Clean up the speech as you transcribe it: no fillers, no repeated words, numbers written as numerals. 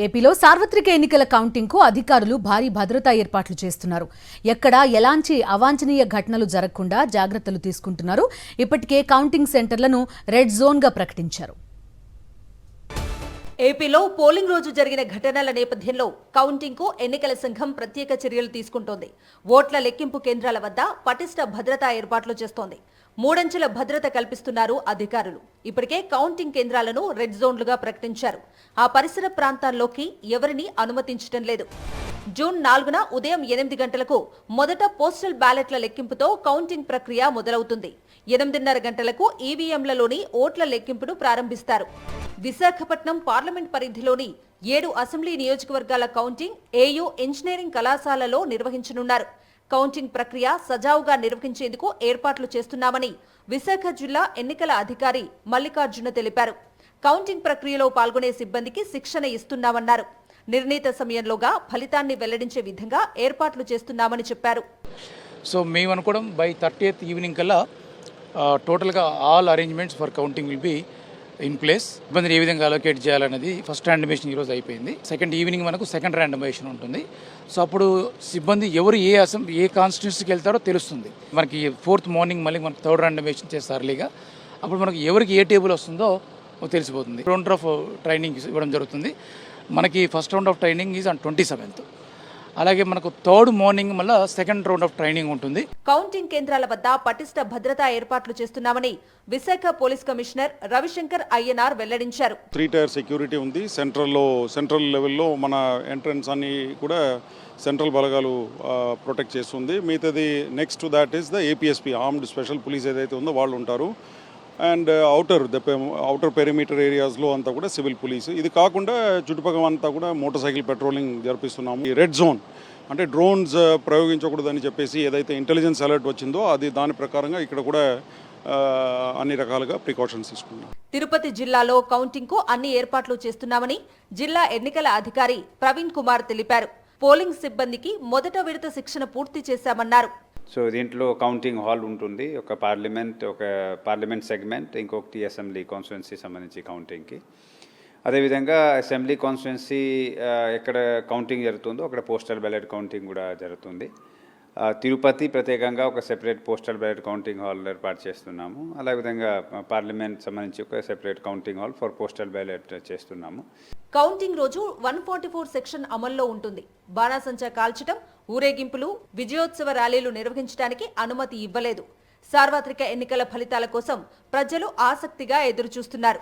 ఏపీలో సార్వత్రిక ఎన్నికల కౌంటింగ్ కు అధికారులు భారీ భద్రతా ఏర్పాట్లు చేస్తున్నారు. ఎక్కడ ఎలాంటి అవాంఛనీయ ఘటనలు జరగకుండా జాగ్రత్తలు తీసుకుంటున్నారు. ఇప్పటికే కౌంటింగ్ సెంటర్లను రెడ్ జోన్ గా ప్రకటించారు. ఏపీలో పోలింగ్ రోజు జరిగిన ఘటనల నేపథ్యంలో కౌంటింగ్ కు ఎన్నికల సంఘం ప్రత్యేక చర్యలు తీసుకుంటోంది. ఓట్ల లెక్కింపు కేంద్రాల వద్ద పటిష్ట భద్రతా ఏర్పాట్లు చేస్తోంది. మూడంచెల భద్రత కల్పిస్తున్నారు అధికారులు. ఇప్పటికే కౌంటింగ్ కేంద్రాలను రెడ్ జోన్లుగా ప్రకటించారు. ఆ పరిసర ప్రాంతాల్లోకి ఎవరిని అనుమతించడం లేదు. జూన్ 4న ఉదయం 8 గంటలకు మొదట పోస్టల్ బ్యాలెట్ల లెక్కింపుతో కౌంటింగ్ ప్రక్రియ మొదలవుతుంది. 8:30 గంటలకు ఈవీఎంలలోని ఓట్ల లెక్కింపును ప్రారంభిస్తారు. విశాఖపట్నం పార్లమెంట్ పరిధిలోని 7 అసెంబ్లీ నియోజకవర్గాల కౌంటింగ్ ఏయూ ఇంజనీరింగ్ కళాశాలలో నిర్వహించనున్నారు. కౌంటింగ్ ప్రక్రియ సజావుగా నిర్వహించేందుకు ఏర్పాట్లు చేస్తున్నామని విశాఖ జిల్లా ఎన్నికల అధికారి మల్లికార్జున తెలిపారు. కౌంటింగ్ ప్రక్రియలో పాల్గొనే సిబ్బందికి శిక్షణ ఇస్తున్నామన్నారు. నిర్ణీత సమయంలోగా ఫలితాన్ని వెల్లడించే విధంగా ఏర్పాట్లు చేస్తున్నామని చెప్పారు. సో మేము అనుకోవడం బై 30th ఈవినింగ్ కల్లా టోటల్గా all arrangements for counting will be in place. ఇబ్బందిని ఏ విధంగా అలొకేట్ చేయాలనేది ఫస్ట్ ర్యాండమైజేషన్ ఈరోజు అయిపోయింది. సెకండ్ ఈవినింగ్ మనకు సెకండ్ ర్యాండమైజేషన్ ఉంటుంది. సో అప్పుడు సిబ్బంది ఎవరు ఏ కాన్స్టిట్యూన్సీకి వెళ్తారో తెలుస్తుంది. మనకి 4th మార్నింగ్ మళ్ళీ మనకు థర్డ్ ర్యాండమైజేషన్ చేస్తారు అర్లీగా. అప్పుడు మనకు ఎవరికి ఏ టేబుల్ వస్తుందో తెలిసిపోతుంది. రౌండ్ ఆఫ్ ట్రైనింగ్ ఇవ్వడం జరుగుతుంది. మనకి first round of training is on 27th. అలాగే మనకు థర్డ్ మార్నింగ్ మళ్ళీ సెకండ్ రౌండ్ ఆఫ్ ట్రైనింగ్ ఉంటుంది. కౌంటింగ్ కేంద్రాల వద్ద పటిష్ట భద్రతా ఏర్పాట్లు చేస్తున్నామని విశాఖ పోలీస్ కమిషనర్ రవిశంకర్ అయ్యనార్ వెల్లడించారు. 3 టైర్ సెక్యూరిటీ ఉంది. సెంట్రల్ లెవెల్లో మన ఎంట్రన్స్ అన్ని కూడా సెంట్రల్ బలగాలు ప్రొటెక్ట్ చేస్తుంది. మిగతాది next to that is the APSP armed special police ఏదైతే ఉందో వాళ్ళు ఉంటారు. అండ్ అవుటర్ పెరిమీటర్ ఏరియాస్లో అంతా కూడా సివిల్ పోలీసు. ఇది కాకుండా చుట్టుపక్కల అంతా కూడా మోటార్ సైకిల్ పెట్రోలింగ్ జరిపిస్తున్నాము. ఈ రెడ్ జోన్ అంటే డ్రోన్స్ ప్రయోగించకూడదని చెప్పేసి ఏదైతే ఇంటెలిజెన్స్ అలర్ట్ వచ్చిందో దాని ప్రకారంగా ఇక్కడ కూడా అన్ని రకాలుగా ప్రికాషన్స్ తీసుకున్నాం. తిరుపతి జిల్లాలో కౌంటింగ్ కు అన్ని ఏర్పాట్లు చేస్తున్నామని జిల్లా ఎన్నికల అధికారి ప్రవీణ్ కుమార్ తెలిపారు. పోలింగ్ సిబ్బందికి మొదట విడత శిక్షణ పూర్తి చేశామన్నారు. సో దీంట్లో కౌంటింగ్ హాల్ ఉంటుంది. ఒక పార్లమెంట్ సెగ్మెంట్, ఇంకొకటి అసెంబ్లీ కాన్స్టిట్యుయెన్సీ సంబంధించి కౌంటింగ్కి. అదేవిధంగా అసెంబ్లీ కాన్స్టిట్యుయెన్సీ ఎక్కడ కౌంటింగ్ జరుగుతుందో అక్కడ పోస్టల్ బ్యాలెట్ కౌంటింగ్ కూడా జరుగుతుంది. తిరుపతి ప్రత్యేకంగా ఒక separate postal ballot counting hall ఏర్పాటు చేస్తున్నాము. అదేవిధంగా పార్లమెంట్ సంబంధించి ఒక separate counting hall for postal ballot చేస్తున్నాము. కౌంటింగ్ రోజు 144 సెక్షన్ అమల్లో ఉంటుంది. బాణాసంచా కాల్చడం, ఊరేగింపులు, విజయోత్సవ ర్యాలీలు నిర్వహించడానికి అనుమతి ఇవ్వలేదు. సార్వత్రిక ఎన్నికల ఫలితాల కోసం ప్రజలు ఆసక్తిగా ఎదురుచూస్తున్నారు.